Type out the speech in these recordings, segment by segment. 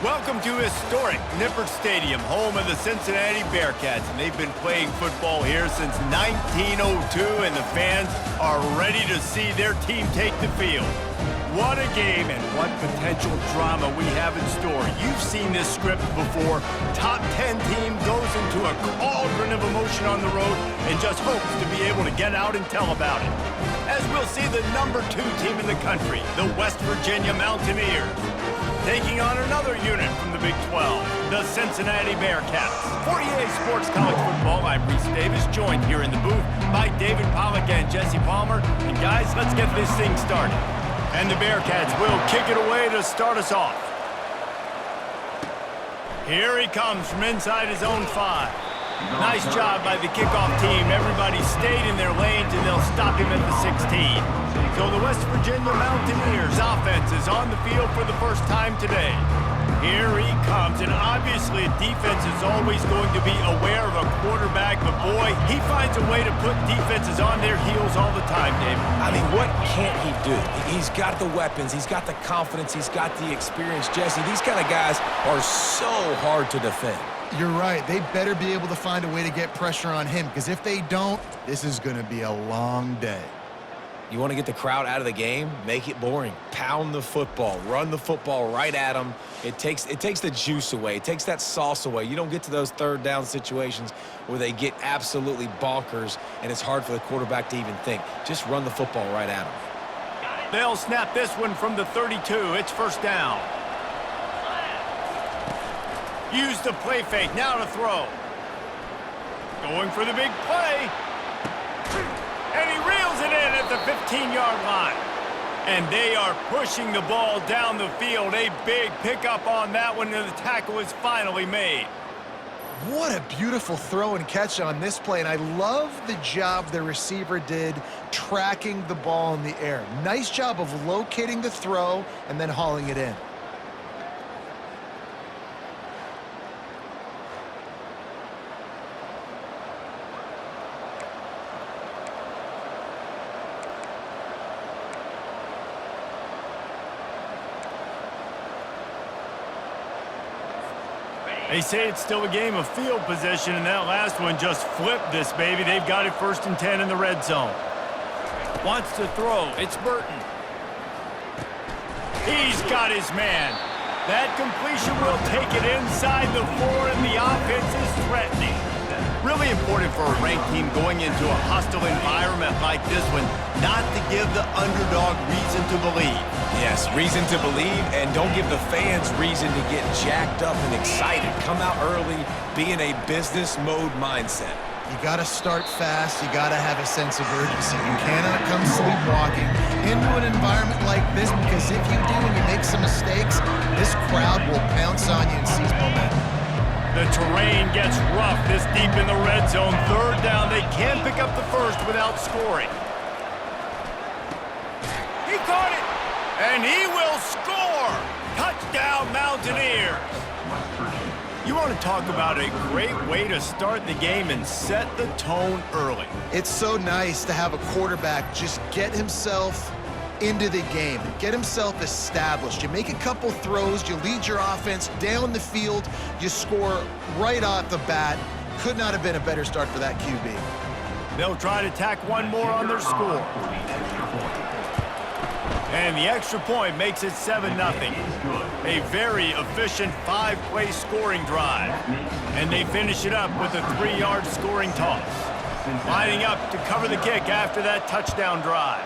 Welcome to historic Nippert Stadium, home of the Cincinnati Bearcats, and they've been playing football here since 1902, and the fans are ready to see their team take the field. What a game and what potential drama we have in store. You've seen this script before. Top 10 team goes into a cauldron of emotion on the road and just hopes to be able to get out and tell about it. As we'll see the number 2 team in the country, the West Virginia Mountaineers, taking on another unit from the Big 12, the Cincinnati Bearcats. For EA Sports College Football, I'm Reese Davis, joined here in the booth by David Pollack and Jesse Palmer. And guys, let's get this thing started. And the Bearcats will kick it away to start us off. Here he comes from inside his own 5. Nice job by the kickoff team. Everybody stayed in their lanes, and they'll stop him at the 16. So the West Virginia Mountaineers offense is on the field for the first time today. Here he comes, and obviously a defense is always going to be aware of a quarterback, but boy, he finds a way to put defenses on their heels all the time, David. I mean, what can't he do? He's got the weapons, he's got the confidence, he's got the experience. Jesse, these kind of guys are so hard to defend. You're right. They better be able to find a way to get pressure on him, because if they don't, this is going to be a long day. You want to get the crowd out of the game? Make it boring. Pound the football. Run the football right at them. It takes the juice away. It takes that sauce away. You don't get to those third down situations where they get absolutely bonkers, and it's hard for the quarterback to even think. Just run the football right at them. They'll snap this one from the 32. It's first down. Use the play fake. Now to throw. Going for the big play. And he reels it in at the 15-yard line. And they are pushing the ball down the field. A big pickup on that one, and the tackle is finally made. What a beautiful throw and catch on this play, and I love the job the receiver did tracking the ball in the air. Nice job of locating the throw and then hauling it in. They say it's still a game of field position, and that last one just flipped this baby. They've got it first and 10 in the red zone. Wants to throw. It's Burton. He's got his man. That completion will take it inside the 4, and the offense is threatening. Really important for a ranked team going into a hostile environment like this one, not to give the underdog reason to believe. Yes, reason to believe, and don't give the fans reason to get jacked up and excited. Come out early, be in a business mode mindset. You got to start fast. You got to have a sense of urgency. You cannot come sleepwalking into an environment like this, because if you do and you make some mistakes, this crowd will pounce on you and seize momentum. The terrain gets rough this deep in the red zone. Third down, they can't pick up the first without scoring. He caught it, and he will score! Touchdown, Mountaineers! You want to talk about a great way to start the game and set the tone early. It's so nice to have a quarterback just get himself into the game, get himself established. You make a couple throws, you lead your offense down the field, you score right off the bat. Could not have been a better start for that QB. They'll try to tack one more on their score. And the extra point makes it 7-0. A very efficient 5-play scoring drive. And they finish it up with a 3-yard scoring toss. Lining up to cover the kick after that touchdown drive.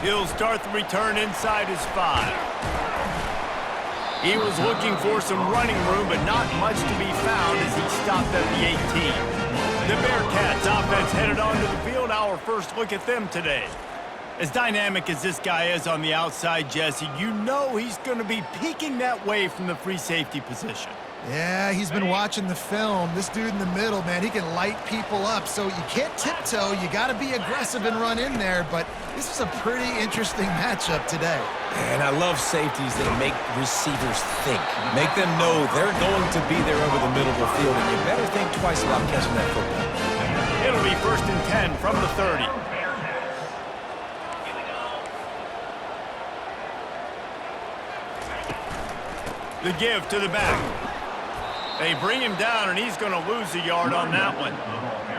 He'll start the return inside his 5. He was looking for some running room, but not much to be found as he stopped at the 18. The Bearcats offense headed onto the field. Our first look at them today. As dynamic as this guy is on the outside, Jesse, you know he's going to be peeking that way from the free safety position. Yeah, he's been watching the film. This dude in the middle, man, he can light people up. So you can't tiptoe. You got to be aggressive and run in there. But this is a pretty interesting matchup today. And I love safeties that make receivers think. Make them know they're going to be there over the middle of the field, and you better think twice about catching that football. It'll be first and 10 from the 30. The give to the back. They bring him down, and he's going to lose a yard on that one.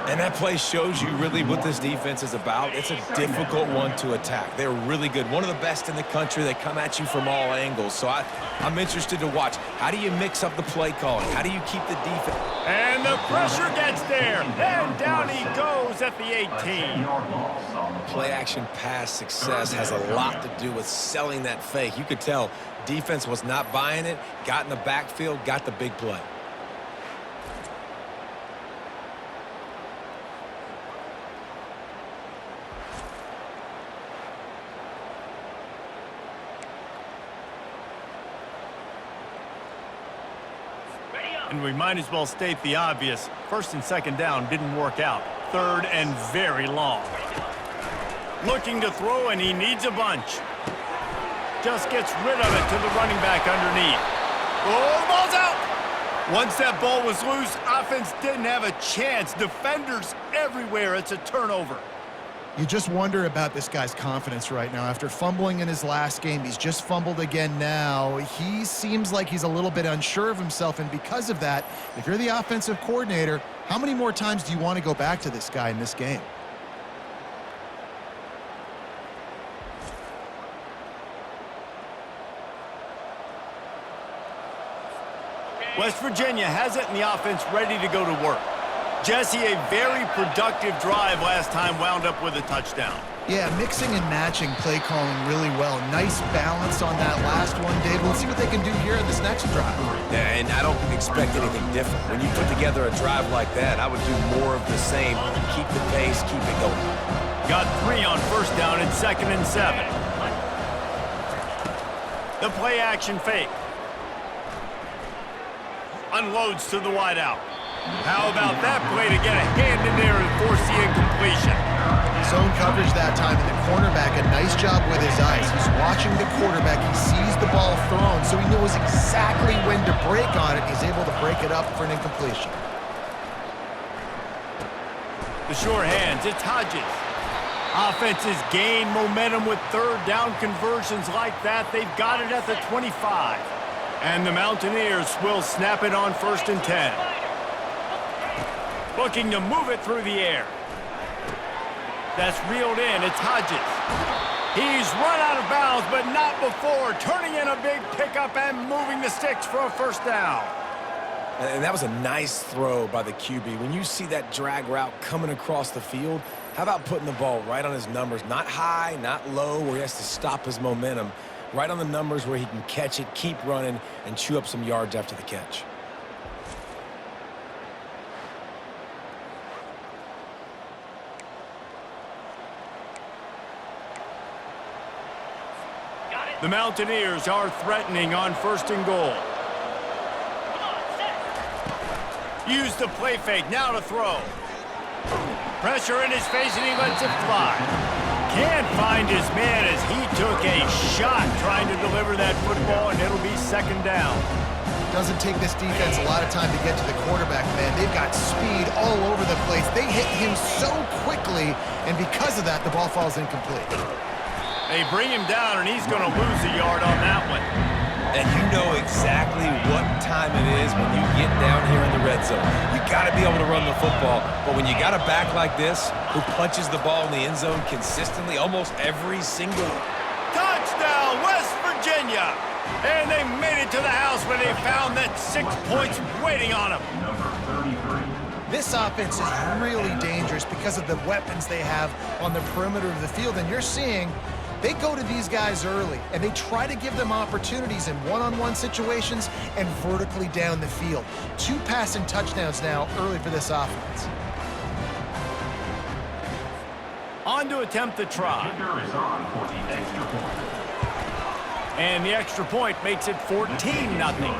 And that play shows you really what this defense is about. It's a difficult one to attack. They're really good. One of the best in the country. They come at you from all angles. So I'm interested to watch. How do you mix up the play calling? How do you keep the defense? And the pressure gets there. And down he goes at the 18. Play-action pass success has a lot to do with selling that fake. You could tell defense was not buying it, got in the backfield, got the big play. And we might as well state the obvious. First and second down didn't work out. Third and very long. Looking to throw, and he needs a bunch. Just gets rid of it to the running back underneath. Oh, ball's out! Once that ball was loose, offense didn't have a chance. Defenders everywhere. It's a turnover. You just wonder about this guy's confidence right now. After fumbling in his last game, he's just fumbled again now. He seems like he's a little bit unsure of himself, and because of that, if you're the offensive coordinator, how many more times do you want to go back to this guy in this game? West Virginia has it in the offense ready to go to work. Jesse, a very productive drive last time, wound up with a touchdown. Yeah, mixing and matching play calling really well. Nice balance on that last one, Dave. Let's see what they can do here in this next drive. Yeah, and I don't expect anything different. When you put together a drive like that, I would do more of the same. Keep the pace, keep it going. Got 3 on first down and 2nd and 7. The play action fake. Unloads to the wideout. How about that play to get a hand in there and force the incompletion? Zone coverage that time, and the cornerback, a nice job with his eyes. He's watching the quarterback. He sees the ball thrown, so he knows exactly when to break on it. He's able to break it up for an incompletion. The short hands, it's Hodges. Offenses gain momentum with third down conversions like that. They've got it at the 25. And the Mountaineers will snap it on 1st and 10. Looking to move it through the air. That's reeled in. It's Hodges. He's run out of bounds, but not before. Turning in a big pickup and moving the sticks for a first down. And that was a nice throw by the QB. When you see that drag route coming across the field, how about putting the ball right on his numbers? Not high, not low, where he has to stop his momentum. Right on the numbers where he can catch it, keep running, and chew up some yards after the catch. The Mountaineers are threatening on 1st and goal. Use the play fake, now to throw. Pressure in his face, and he lets it fly. Can't find his man as he took a shot trying to deliver that football, and it'll be 2nd down. Doesn't take this defense a lot of time to get to the quarterback, man. They've got speed all over the place. They hit him so quickly, and because of that, the ball falls incomplete. They bring him down, and he's going to lose a yard on that one. And you know exactly what time it is when you get down here in the red zone. You got to be able to run the football, but when you got a back like this who punches the ball in the end zone consistently, almost every single... Touchdown, West Virginia! And they made it to the house where they found that 6 points waiting on them. This offense is really dangerous because of the weapons they have on the perimeter of the field, and you're seeing... They go to these guys early, and they try to give them opportunities in one-on-one situations and vertically down the field. 2 passing touchdowns now early for this offense. On to attempt the try. And the extra point makes it 14-0.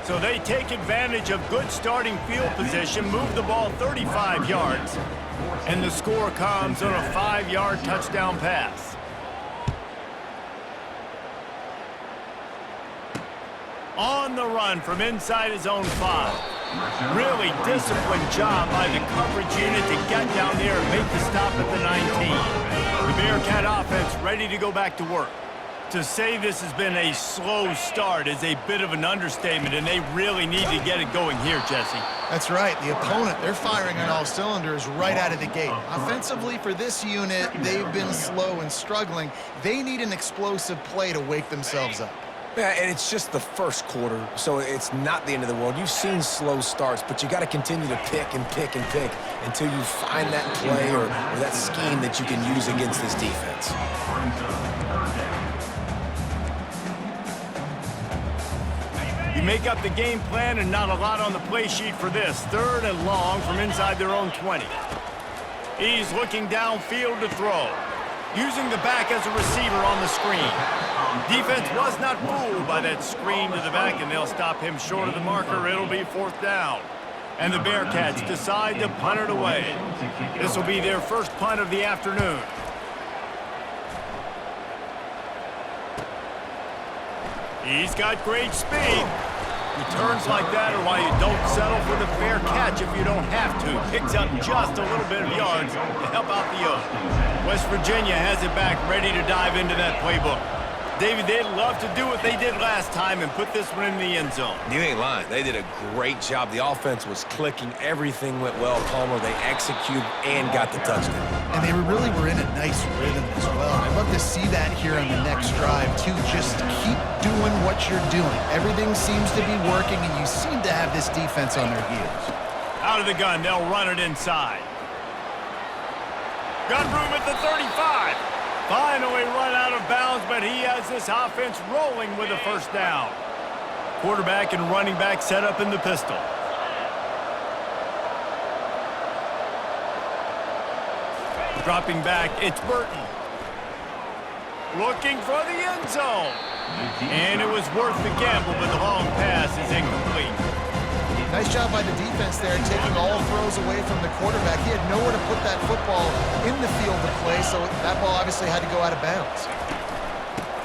So they take advantage of good starting field position, move the ball 35 yards, and the score comes on a 5-yard touchdown pass. On the run from inside his own 5. Really disciplined job by the coverage unit to get down there and make the stop at the 19. The Bearcat offense ready to go back to work. To say this has been a slow start is a bit of an understatement, and they really need to get it going here, Jesse. That's right. The opponent, they're firing on all cylinders right out of the gate. Offensively, for this unit, they've been slow and struggling. They need an explosive play to wake themselves up. Yeah, and it's just the first quarter, so it's not the end of the world. You've seen slow starts, but you got to continue to pick and pick and pick until you find that play or that scheme that you can use against this defense. You make up the game plan and not a lot on the play sheet for this. 3rd and long from inside their own 20. He's looking downfield to throw. Using the back as a receiver on the screen. Defense was not fooled by that screen to the back, and they'll stop him short of the marker. It'll be 4th down. And the Bearcats decide to punt it away. This will be their first punt of the afternoon. He's got great speed. Returns like that are why you don't settle for the fair catch if you don't have to. Picks up just a little bit of yards to help out the Oaks. West Virginia has it back, ready to dive into that playbook. David, they'd love to do what they did last time and put this one in the end zone. You ain't lying. They did a great job. The offense was clicking. Everything went well. Palmer, they executed and got the touchdown. And they really were in a nice rhythm as well. I'd love to see that here on the next drive, too. Just keep doing what you're doing. Everything seems to be working, and you seem to have this defense on their heels. Out of the gun, they'll run it inside. Got room at the 35. Finally run out of bounds, but he has this offense rolling with a 1st down. Quarterback and running back set up in the pistol. Dropping back, it's Burton. Looking for the end zone. And it was worth the gamble, but the long pass is incomplete. Nice job by the defense there, taking all throws away from the quarterback. He had nowhere to put that football in the field to play, so that ball obviously had to go out of bounds.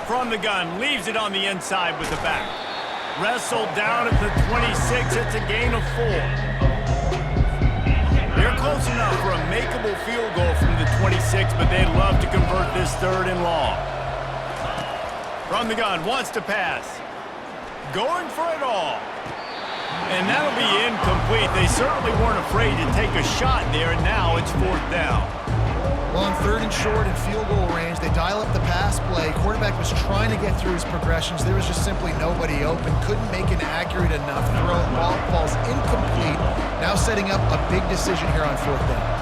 From the gun, leaves it on the inside with the back. Wrestled down at the 26, it's a gain of 4. They're close enough for a makeable field goal from the 26, but they'd love to convert this 3rd and long. From the gun, wants to pass. Going for it all. And that'll be incomplete. They certainly weren't afraid to take a shot there, and now it's 4th down. Well, on 3rd and short and field goal range, they dial up the pass play. Quarterback was trying to get through his progressions. There was just simply nobody open. Couldn't make an accurate enough throw. Ball falls incomplete. Now setting up a big decision here on 4th down.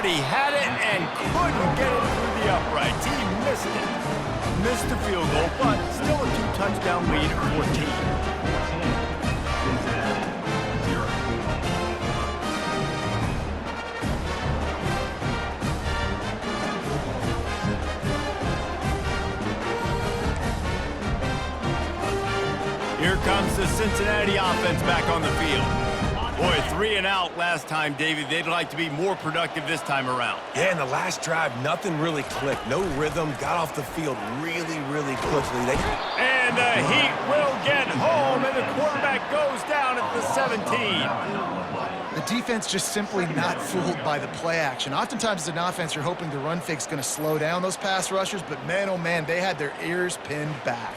He had it and couldn't get it through the uprights. He missed it. Missed the field goal, but still a 2-touchdown lead at 14. Here comes the Cincinnati offense back on the field. Boy, 3 and out last time, David. They'd like to be more productive this time around. Yeah, in the last drive, nothing really clicked. No rhythm, got off the field really, really quickly. And the Heat will get home, and the quarterback goes down at the 17. The defense just simply not fooled by the play action. Oftentimes as an offense, you're hoping the run fake's going to slow down those pass rushers, but man, oh man, they had their ears pinned back.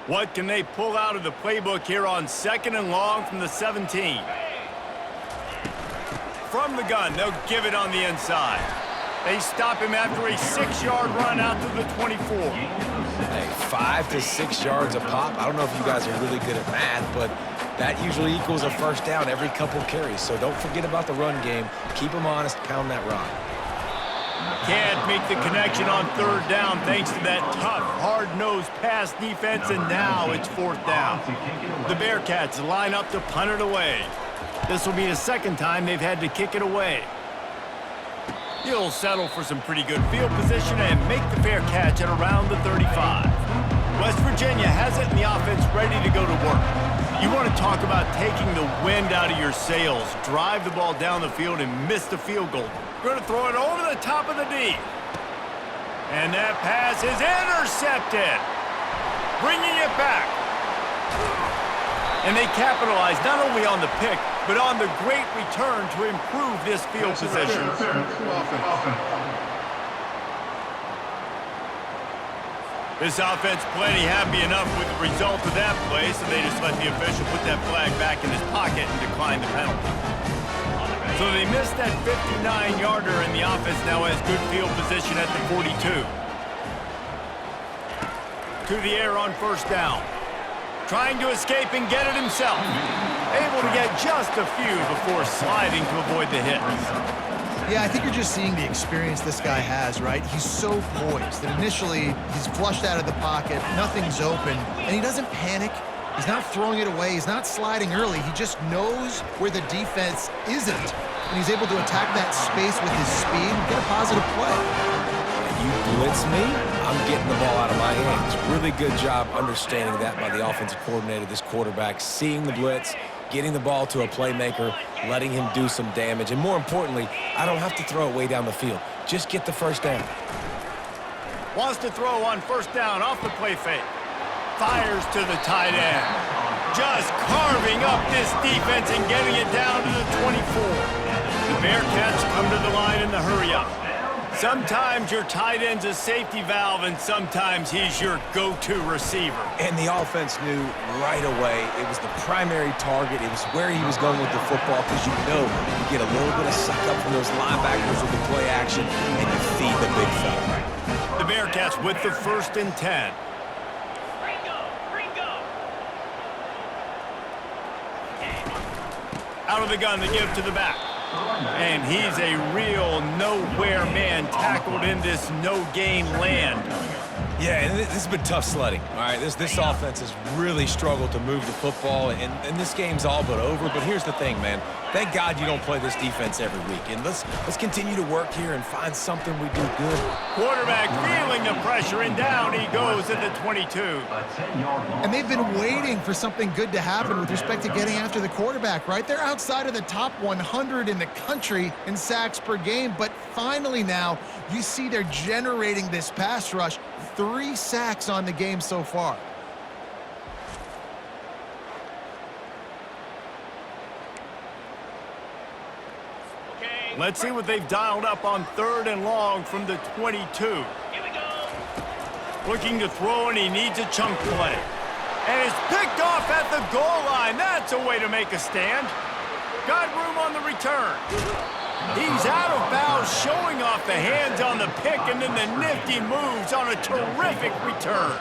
What can they pull out of the playbook here on 2nd and long from the 17? From the gun, they'll give it on the inside. They stop him after a 6-yard run out to the 24. Hey, 5 to 6 yards a pop. I don't know if you guys are really good at math, but that usually equals a 1st down every couple carries. So don't forget about the run game. Keep them honest, pound that rock. Can't make the connection on 3rd down thanks to that tough, hard-nosed pass defense, and now it's 4th down. The Bearcats line up to punt it away. This will be the 2nd time they've had to kick it away. He'll settle for some pretty good field position and make the fair catch at around the 35. West Virginia has it, and the offense ready to go to work. You want to talk about taking the wind out of your sails. Drive the ball down the field and miss the field goal. Going to throw it over the top of the D. And that pass is intercepted. Bringing it back. And they capitalize not only on the pick, but on the great return to improve this field position. This offense plenty happy enough with the result of that play, so they just let the official put that flag back in his pocket and decline the penalty. So they missed that 59-yarder, and the offense now has good field position at the 42. To the air on first down. Trying to escape and get it himself. Able to get just a few before sliding to avoid the hit. Yeah, I think you're just seeing the experience this guy has, right? He's so poised that initially he's flushed out of the pocket, nothing's open, and he doesn't panic. He's not throwing it away. He's not sliding early. He just knows where the defense isn't, and he's able to attack that space with his speed and get a positive play. You blitz me, I'm getting the ball out of my hands. Really good job understanding that by the offensive coordinator, this quarterback, seeing the blitz, getting the ball to a playmaker, letting him do some damage. And more importantly, I don't have to throw it way down the field. Just get the first down. Wants to throw on first down off the play fake. Fires to the tight end. Just carving up this defense and getting it down to the 24. The Bearcats come to the line in the hurry-up. Sometimes your tight end's a safety valve, and sometimes he's your go-to receiver. And the offense knew right away it was the primary target. It was where he was going with the football, because you know you get a little bit of suck-up from those linebackers with the play action, and you feed the big fella. The Bearcats with the 1st and 10. Out of the gun, the give to the back. And he's a real nowhere man tackled in this no-gain land. Yeah, and this has been tough sledding, all right? This offense has really struggled to move the football, and this game's all but over. But here's the thing, man. Thank God you don't play this defense every week. And let's continue to work here and find something we do good. Quarterback feeling the pressure, and down he goes at the 22. And they've been waiting for something good to happen with respect to getting after the quarterback, right? They're outside of the top 100 in the country in sacks per game, but finally now you see they're generating this pass rush. 3 sacks on the game so far. Let's see what they've dialed up on 3rd and long from the 22. Here we go. Looking to throw, and he needs a chunk play. And it's picked off at the goal line. That's a way to make a stand. Got room on the return. He's out of bounds, showing off the hands on the pick, and then the nifty moves on a terrific return.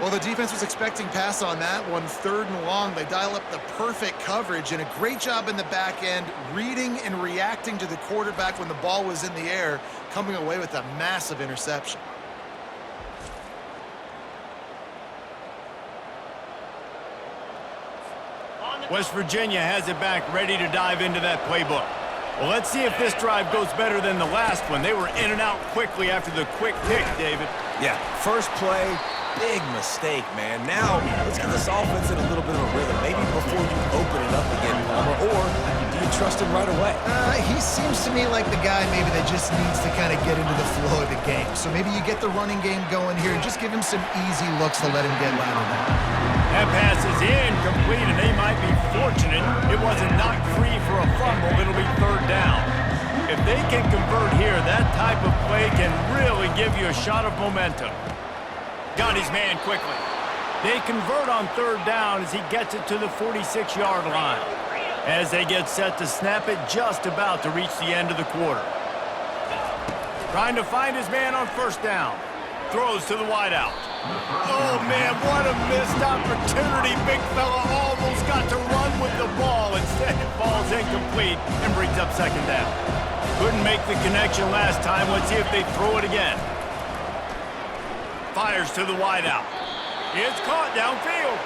Well, the defense was expecting pass on that one. 3rd and long, they dial up the perfect coverage, and a great job in the back end, reading and reacting to the quarterback when the ball was in the air, coming away with a massive interception. West Virginia has it back, ready to dive into that playbook. Well, let's see if this drive goes better than the last one. They were in and out quickly after the quick pick, David. Yeah, first play, big mistake, man. Now, let's get this offense in a little bit of a rhythm. Maybe before you open it up again, Palmer, or do you trust him right away? He seems to me like the guy maybe that just needs to kind of get into the flow of the game. So maybe you get the running game going here and just give him some easy looks to let him get louder now. That pass is incomplete, and they might be fortunate it wasn't knocked free for a fumble. It'll be 3rd down. If they can convert here, that type of play can really give you a shot of momentum. Got his man quickly. They convert on 3rd down as he gets it to the 46-yard line. As they get set to snap it, just about to reach the end of the quarter. Trying to find his man on 1st down. Throws to the wideout. Oh, man, what a missed opportunity. Big fella almost got to run with the ball. Instead, it falls incomplete and brings up 2nd down. Couldn't make the connection last time. Let's see if they throw it again. Fires to the wideout. It's caught downfield.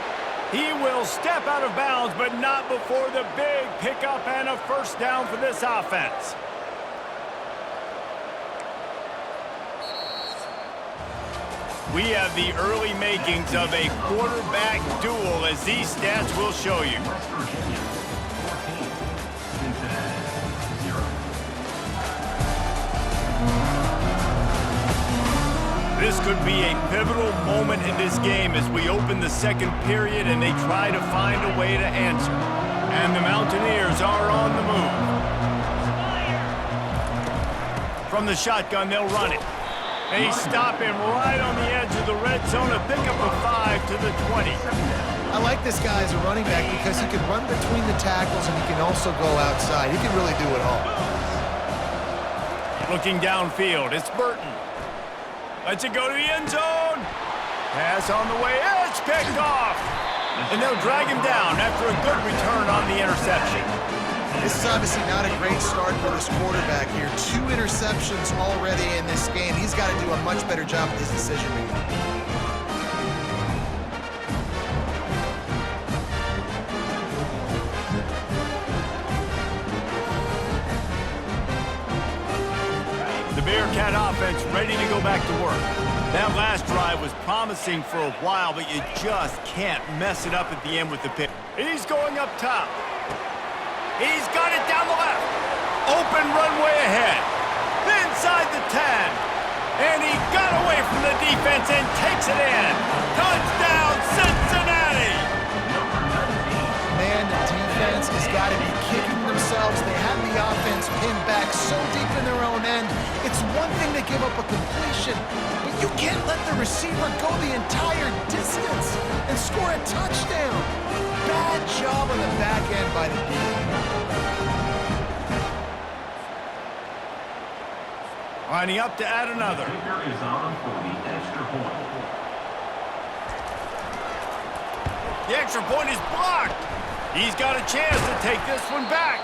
He will step out of bounds, but not before the big pickup and a 1st down for this offense. We have the early makings of a quarterback duel, as these stats will show you. This could be a pivotal moment in this game as we open the second period and they try to find a way to answer. And the Mountaineers are on the move. From the shotgun, they'll run it. They stop him right on the edge of the red zone, a pickup of 5 to the 20. I like this guy as a running back because he can run between the tackles and he can also go outside. He can really do it all. Looking downfield, it's Burton. Lets it go to the end zone. Pass on the way. It's picked off. And they'll drag him down after a good return on the interception. This is obviously not a great start for this quarterback here. 2 interceptions already in this game. He's got to do a much better job with his decision-making. The Bearcat offense ready to go back to work. That last drive was promising for a while, but you just can't mess it up at the end with the pick. He's going up top. He's got it down the left. Open runway ahead. Inside the 10. And he got away from the defense and takes it in. Touchdown, Cincinnati! Man, the defense has got to be kicking themselves. They have the offense pinned back so deep in their own end. It's one thing to give up a completion, but you can't let the receiver go the entire distance and score a touchdown. Bad job on the back end by the D. Lining up to add another. Is on for the extra point. The extra point is blocked. He's got a chance to take this one back.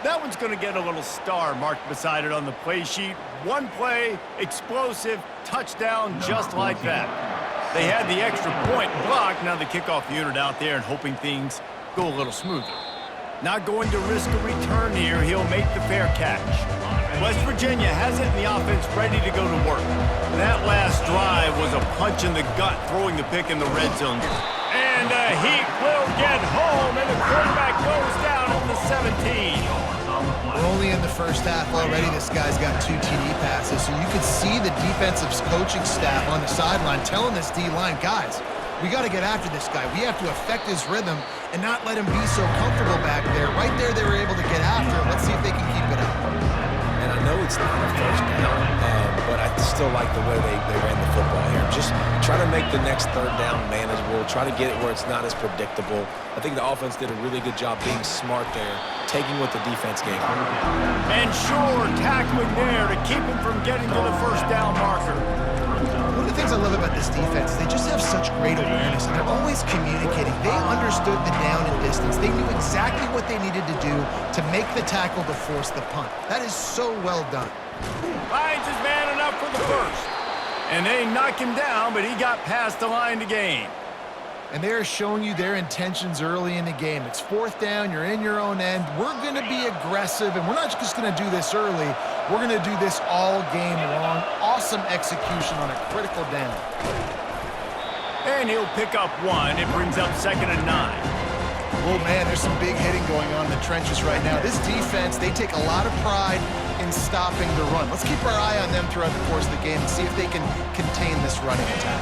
That one's going to get a little star marked beside it on the play sheet. One play, explosive, touchdown, just like that. They had the extra point blocked. Now the kickoff unit out there and hoping things go a little smoother. Not going to risk a return here. He'll make the fair catch. West Virginia has it in the offense ready to go to work. That last drive was a punch in the gut, throwing the pick in the red zone. And he will get home, and the quarterback goes down at the 17. We're only in the first half already. This guy's got 2 TD passes, so you could see the defensive coaching staff on the sideline telling this D-line, guys, we got to get after this guy. We have to affect his rhythm and not let him be so comfortable back there. Right there, they were able to get after him. Let's see if they can keep it up. And I know it's not a first down, but I still like the way they ran the football here. Just try to make the next third down manageable. Try to get it where it's not as predictable. I think the offense did a really good job being smart there, taking what the defense gave them. And sure, tackling there to keep him from getting to the first down marker. One of the things I love about this defense is they just have such great awareness, and they're always communicating. They understood the down and distance. They knew exactly what they needed to do to make the tackle to force the punt. That is so well done. Finds his man enough for the first. And they knock him down, but he got past the line to gain. And they're showing you their intentions early in the game. It's 4th down, you're in your own end. We're going to be aggressive, and we're not just going to do this early. We're going to do this all game long. Awesome execution on a critical down. And he'll pick up 1. It brings up 2nd and 9. Oh, man, there's some big hitting going on in the trenches right now. This defense, they take a lot of pride in stopping the run. Let's keep our eye on them throughout the course of the game and see if they can contain this running attack.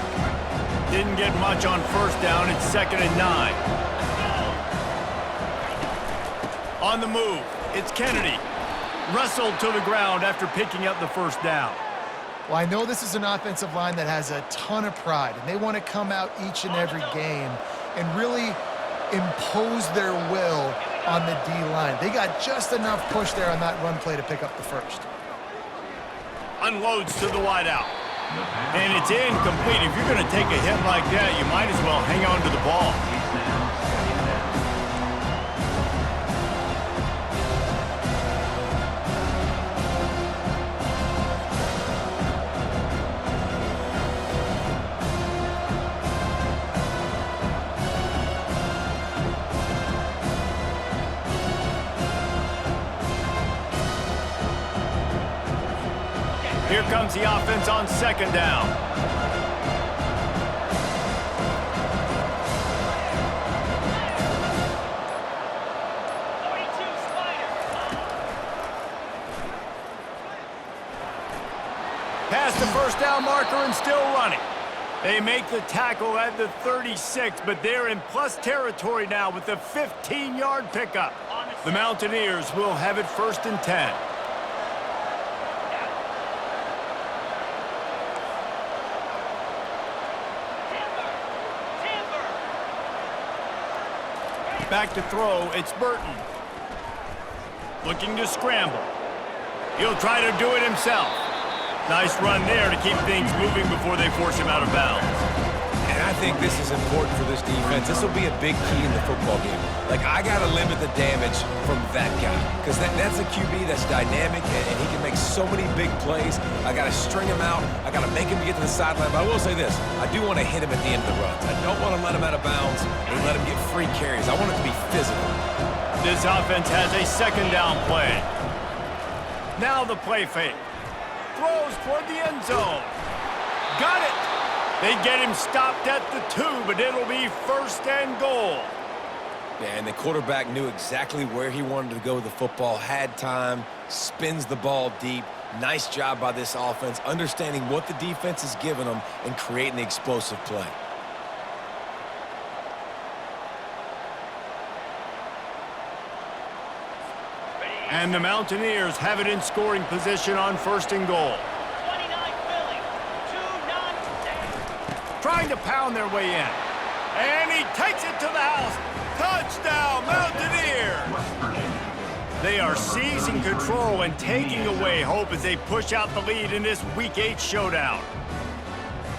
Didn't get much on first down. It's 2nd and 9. On the move, it's Kennedy. Wrestled to the ground after picking up the first down. Well, I know this is an offensive line that has a ton of pride, and they want to come out each and every game and really impose their will on the D-line. They got just enough push there on that run play to pick up the first. Unloads to the wideout. And it's incomplete. If you're going to take a hit like that, you might as well hang on to the ball. Here comes the offense on second down. Past the first down marker and still running. They make the tackle at the 36, but they're in plus territory now with the 15-yard pickup. The Mountaineers will have it 1st and 10. Back to throw, it's Burton. Looking to scramble. He'll try to do it himself. Nice run there to keep things moving before they force him out of bounds. And I think this is important for this defense. This will be a big key in the football game. Like, I got to limit the damage from that guy because that's a QB that's dynamic and he can make so many big plays. I got to string him out. I got to make him get to the sideline. But I will say this. I do want to hit him at the end of the runs. I don't want to let him out of bounds and let him get free carries. I want it to be physical. This offense has a second down play. Now the play fake. Throws toward the end zone. Got it. They get him stopped at the 2, but it'll be 1st and goal. Yeah, and the quarterback knew exactly where he wanted to go with the football, had time, spins the ball deep. Nice job by this offense, understanding what the defense is giving them and creating the explosive play. And the Mountaineers have it in scoring position on 1st and goal. 29 Philly, 2-9. Trying to pound their way in. And he takes it to the house. Touchdown, Mountaineers! They are seizing control and taking away hope as they push out the lead in this Week 8 showdown.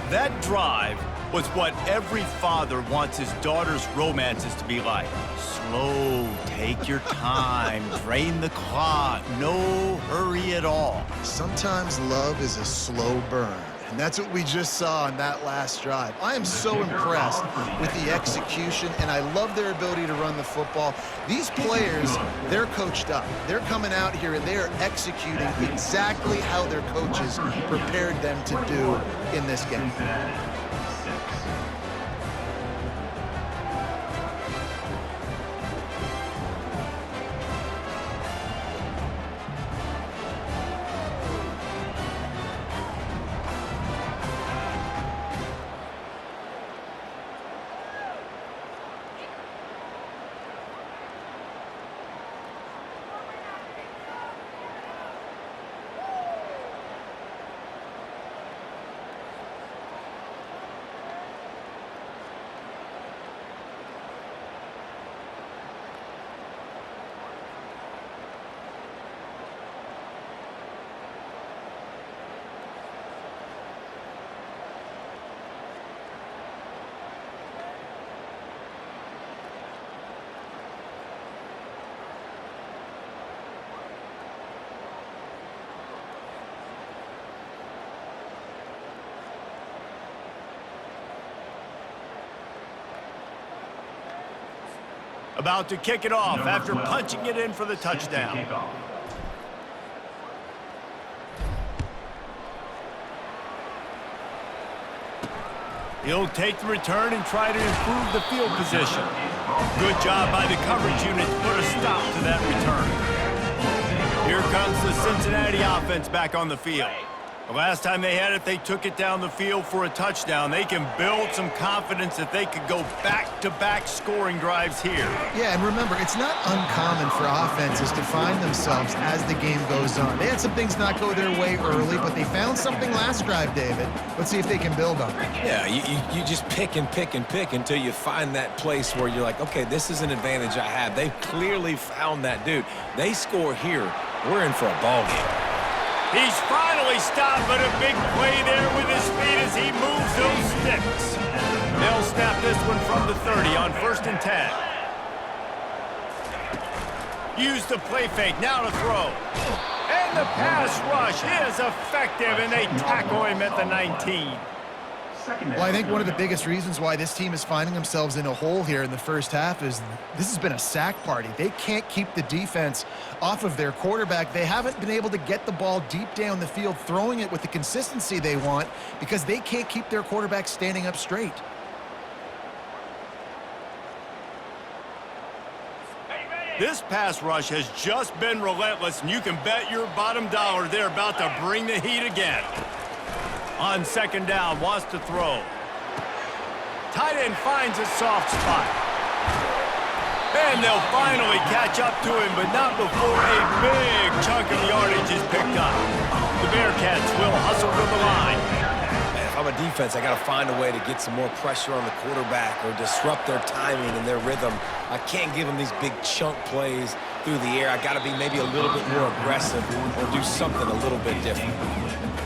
That drive was what every father wants his daughter's romances to be like. Slow, take your time, drain the clock, no hurry at all. Sometimes love is a slow burn, and that's what we just saw on that last drive. I am so impressed with the execution, and I love their ability to run the football. These players, they're coached up. They're coming out here, and they are executing exactly how their coaches prepared them to do in this game. About to kick it off after punching it in for the touchdown. He'll take the return and try to improve the field position. Good job by the coverage unit to put a stop to that return. Here comes the Cincinnati offense back on the field. The last time they had it, they took it down the field for a touchdown. They can build some confidence that they could go back-to-back scoring drives here. Yeah, and remember, it's not uncommon for offenses to find themselves as the game goes on. They had some things not go their way early, but they found something last drive, David. Let's see if they can build on it. Yeah, you just pick and pick and pick until you find that place where you're like, okay, this is an advantage I have. They've clearly found that, dude. They score here, we're in for a ball game. He's finally stopped, but a big play there with his feet as he moves those sticks. They'll snap this one from the 30 on 1st and 10. Use the play fake, now to throw. And the pass rush is effective, and they tackle him at the 19. Well, I think one of the biggest reasons why this team is finding themselves in a hole here in the first half is this has been a sack party. They can't keep the defense off of their quarterback. They haven't been able to get the ball deep down the field, throwing it with the consistency they want because they can't keep their quarterback standing up straight. This pass rush has just been relentless, and you can bet your bottom dollar they're about to bring the heat again. On second down, wants to throw. Tight end finds a soft spot. And they'll finally catch up to him, but not before a big chunk of yardage is picked up. The Bearcats will hustle to the line. Man, if I'm a defense, I got to find a way to get some more pressure on the quarterback or disrupt their timing and their rhythm. I can't give them these big chunk plays through the air. I got to be maybe a little bit more aggressive or do something a little bit different.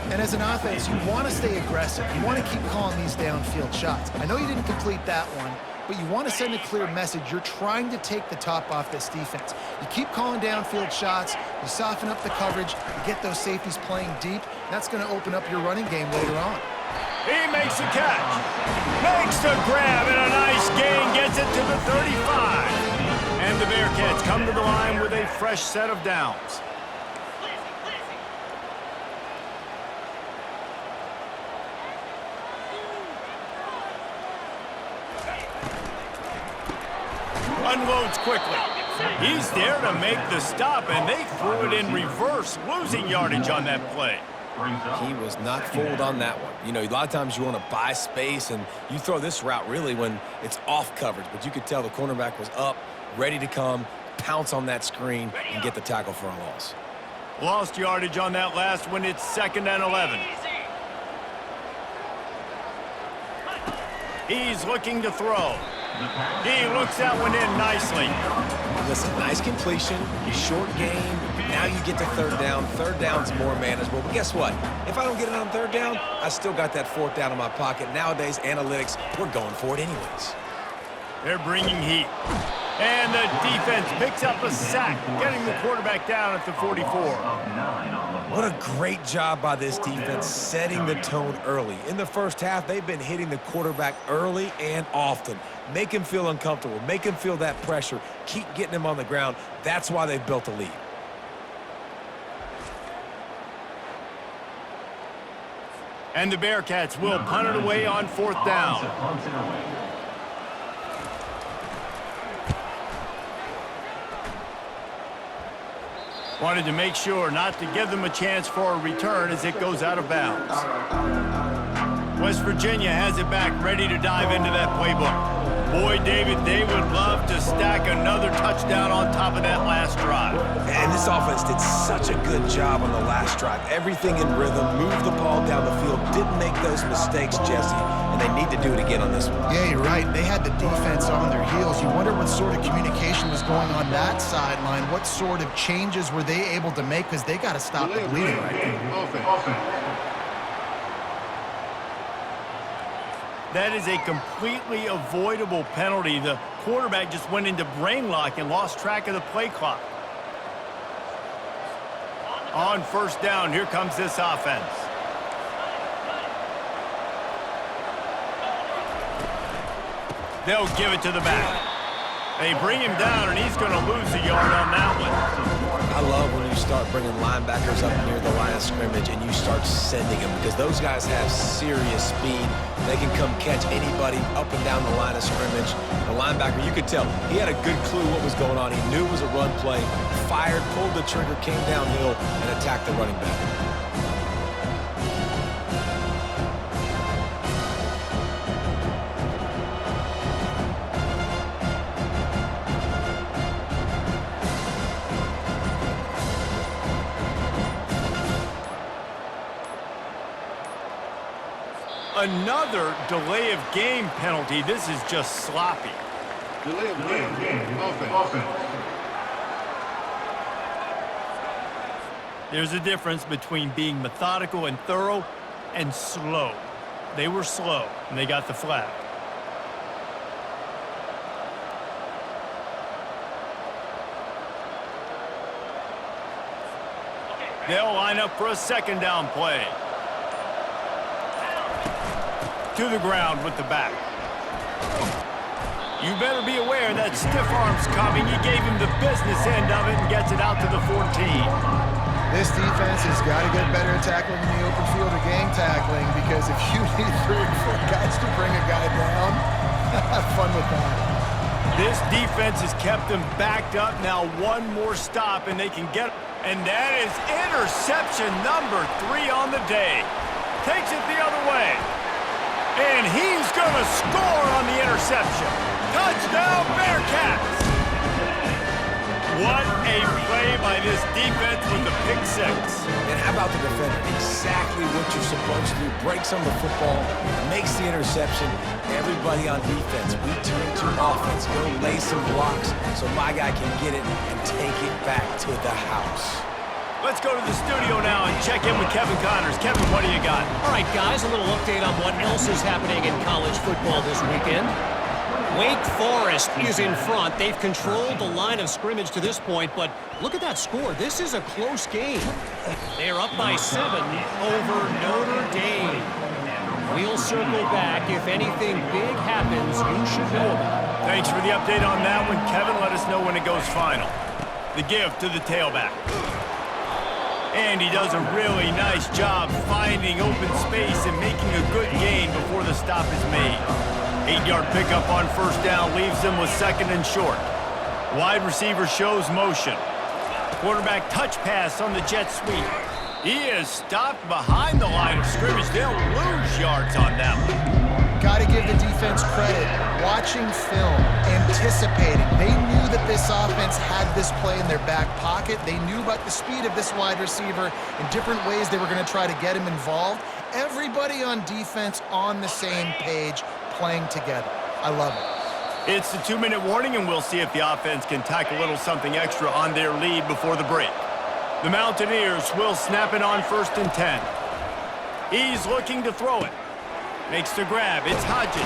And as an offense, you want to stay aggressive. You want to keep calling these downfield shots. I know you didn't complete that one, but you want to send a clear message. You're trying to take the top off this defense. You keep calling downfield shots. You soften up the coverage. You get those safeties playing deep. That's going to open up your running game later on. He makes the catch. Makes the grab, and a nice gain gets it to the 35. And the Bearcats come to the line with a fresh set of downs. Unloads quickly. He's there to make the stop, and they threw it in reverse, losing yardage on that play. He was not fooled on that one. You know, a lot of times you want to buy space, and you throw this route really when it's off coverage, but you could tell the cornerback was up, ready to come, pounce on that screen, and get the tackle for a loss. Lost yardage on that last one. It's 2nd and 11. He's looking to throw. He looks that one in nicely. Listen, nice completion, short game. Now you get to third down. Third down's more manageable. But guess what? If I don't get it on third down, I still got that fourth down in my pocket. Nowadays, analytics, we're going for it anyways. They're bringing heat. And the defense picks up a sack, getting the quarterback down at the 44. What a great job by this defense setting the tone early. In the first half, they've been hitting the quarterback early and often. Make him feel uncomfortable. Make him feel that pressure. Keep getting him on the ground. That's why they've built a lead. And the Bearcats will punt it away on 4th down. Wanted to make sure not to give them a chance for a return as it goes out of bounds. West Virginia has it back, ready to dive into that playbook. Boy, David, they would love to stack another touchdown on top of that last drive. And this offense did such a good job on the last drive. Everything in rhythm, moved the ball down the field, didn't make those mistakes, Jesse, and they need to do it again on this one. Yeah, you're right. They had the defense on their heels. You wonder what sort of communication was going on that sideline. What sort of changes were they able to make? Because they got to stop the bleeding right now. That is a completely avoidable penalty. The quarterback just went into brain lock and lost track of the play clock. On 1st down, here comes this offense. They'll give it to the back. They bring him down, and he's going to lose a yard on that one. I love when you start bringing linebackers up near the line of scrimmage and you start sending them because those guys have serious speed. They can come catch anybody up and down the line of scrimmage. The linebacker, you could tell, he had a good clue what was going on. He knew it was a run play, fired, pulled the trigger, came downhill, and attacked the running back. Another delay of game penalty. This is just sloppy. Delay of game. Offense. There's a difference between being methodical and thorough and slow. They were slow, and they got the flag. They'll line up for a 2nd down play. to the ground with the back. You better be aware that stiff arm's coming. He gave him the business end of it and gets it out to the 14. This defense has got to get better at tackling in the open field or gang tackling, because if you need 3 or 4 guys to bring a guy down, have fun with that. This defense has kept them backed up. Now one more stop and they can get... And that is interception number 3 on the day. Takes it the other way. And he's going to score on the interception. Touchdown, Bearcats! What a play by this defense with the pick 6. And how about the defender? Exactly what you're supposed to do. Breaks on the football, makes the interception. Everybody on defense, we turn to offense. Go lay some blocks so my guy can get it and take it back to the house. Let's go to the studio now and check in with Kevin Connors. Kevin, what do you got? All right, guys, a little update on what else is happening in college football this weekend. Wake Forest is in front. They've controlled the line of scrimmage to this point, but look at that score. This is a close game. They're up by 7 over Notre Dame. We'll circle back. If anything big happens, you should know about it. Thanks for the update on that one, Kevin. Let us know when it goes final. The give to the tailback. And he does a really nice job finding open space and making a good gain before the stop is made. 8-yard pickup on first down leaves him with 2nd and short. Wide receiver shows motion. Quarterback touch pass on the jet sweep. He is stopped behind the line of scrimmage. They'll lose yards on that one. Got to give the defense credit. Watching film, anticipating. They knew that this offense had this play in their back pocket. They knew about the speed of this wide receiver in different ways they were going to try to get him involved. Everybody on defense on the same page, playing together. I love it. It's the 2-minute warning, and we'll see if the offense can tack a little something extra on their lead before the break. The Mountaineers will snap it on 1st and 10. He's looking to throw it. Makes the grab. It's Hodges.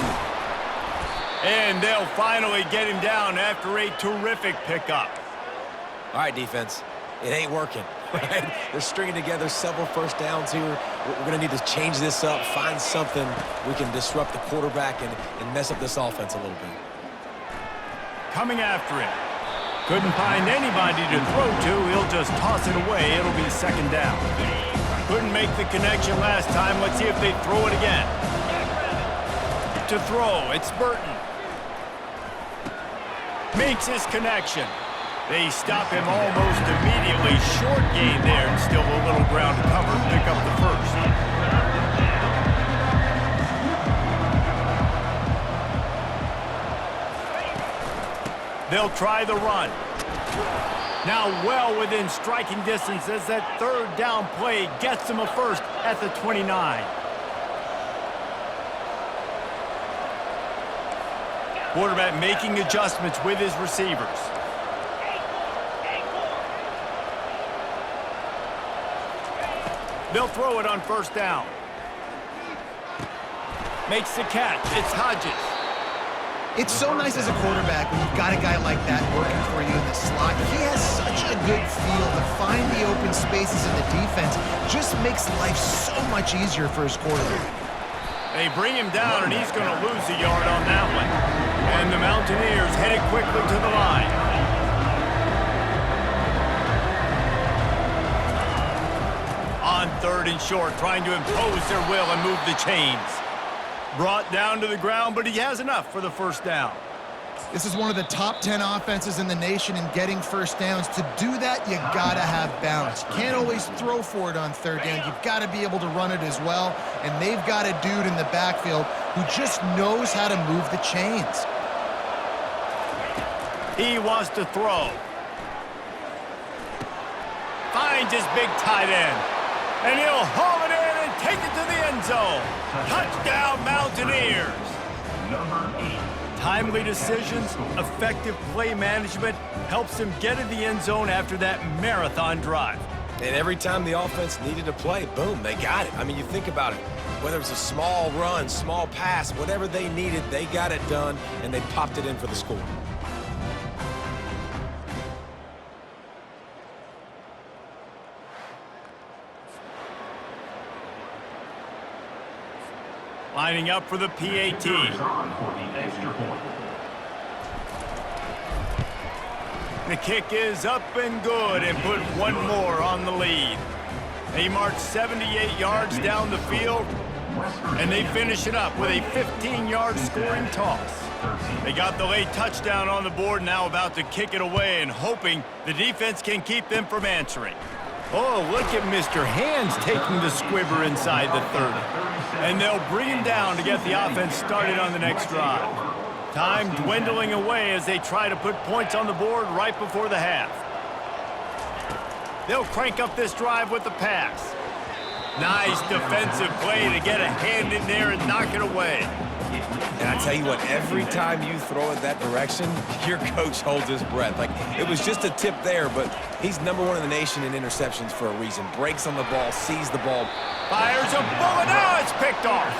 And they'll finally get him down after a terrific pickup. All right, defense. It ain't working. Right? They're stringing together several first downs here. We're going to need to change this up, find something we can disrupt the quarterback and mess up this offense a little bit. Coming after him. Couldn't find anybody to throw to. He'll just toss it away. It'll be 2nd down. Couldn't make the connection last time. Let's see if they throw it again. To throw, it's Burton. Makes his connection. They stop him almost immediately. Short gain there, and still a little ground to cover. Pick up the 1st. They'll try the run. Now well within striking distance as that 3rd down play gets them a 1st at the 29. Quarterback making adjustments with his receivers. They'll throw it on 1st down. Makes the catch. It's Hodges. It's so nice as a quarterback when you've got a guy like that working for you in the slot. He has such a good feel to find the open spaces in the defense. Just makes life so much easier for his quarterback. They bring him down, and he's going to lose a yard on that one. And the Mountaineers headed quickly to the line. On 3rd and short, trying to impose their will and move the chains. Brought down to the ground, but he has enough for the 1st down. This is one of the top 10 offenses in the nation in getting first downs. To do that, you got to have balance. You can't always throw for it on 3rd down. You've got to be able to run it as well. And they've got a dude in the backfield who just knows how to move the chains. He wants to throw. Finds his big tight end. And he'll haul it in and take it to the end zone. Touchdown, Mountaineers. Number 8. Timely decisions, effective play management helps him get to the end zone after that marathon drive. And every time the offense needed to play, boom, they got it. I mean, you think about it. Whether it's a small run, small pass, whatever they needed, they got it done, and they popped it in for the score. Lining up for the PAT. Runners on for the extra point. The kick is up and good and put one more on the lead. They march 78 yards down the field, and they finish it up with a 15-yard scoring toss. They got the late touchdown on the board, now about to kick it away and hoping the defense can keep them from answering. Oh, look at Mr. Hands taking the squibber inside the 30. And they'll bring him down to get the offense started on the next drive. Time dwindling away as they try to put points on the board right before the half. They'll crank up this drive with the pass. Nice defensive play to get a hand in there and knock it away. And I tell you what, every time you throw it that direction, your coach holds his breath. Like, it was just a tip there, but he's #1 in the nation in interceptions for a reason. Breaks on the ball, sees the ball. Fires a bullet, now it's picked off.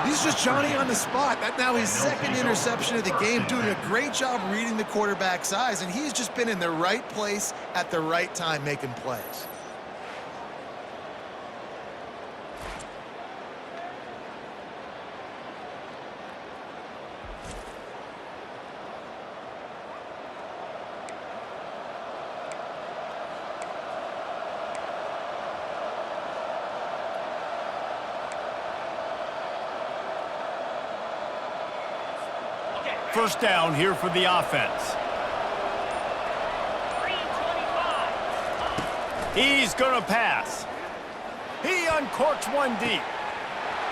He's just Johnny on the spot. That's now his second interception of the game, doing a great job reading the quarterback's eyes, and he's just been in the right place at the right time making plays. First down here for the offense. He's going to pass. He uncorks one deep.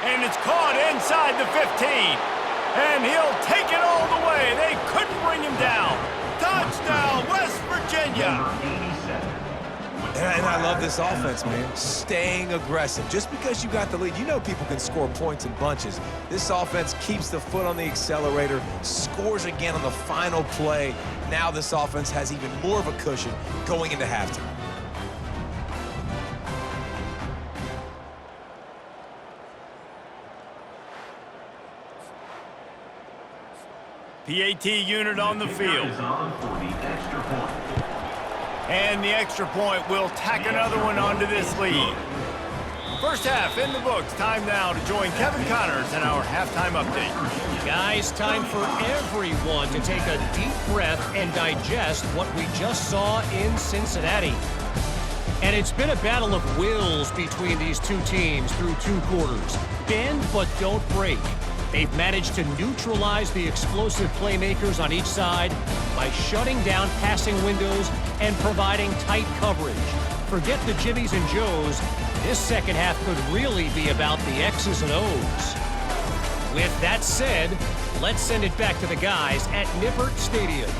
And it's caught inside the 15. And he'll take it all the way. They couldn't bring him down. Touchdown, West Virginia. And I love this offense, man. Staying aggressive. Just because you got the lead, you know people can score points in bunches. This offense keeps the foot on the accelerator, scores again on the final play. Now this offense has even more of a cushion going into halftime. PAT unit on the field. Is on for the extra point. And the extra point will tack another one onto this lead. First half in the books. Time now to join Kevin Connors in our halftime update. Guys, time for everyone to take a deep breath and digest what we just saw in Cincinnati. And it's been a battle of wills between these two teams through 2 quarters. Bend but don't break. They've managed to neutralize the explosive playmakers on each side by shutting down passing windows and providing tight coverage. Forget the Jimmies and Joes. This second half could really be about the X's and O's. With that said, let's send it back to the guys at Nippert Stadium.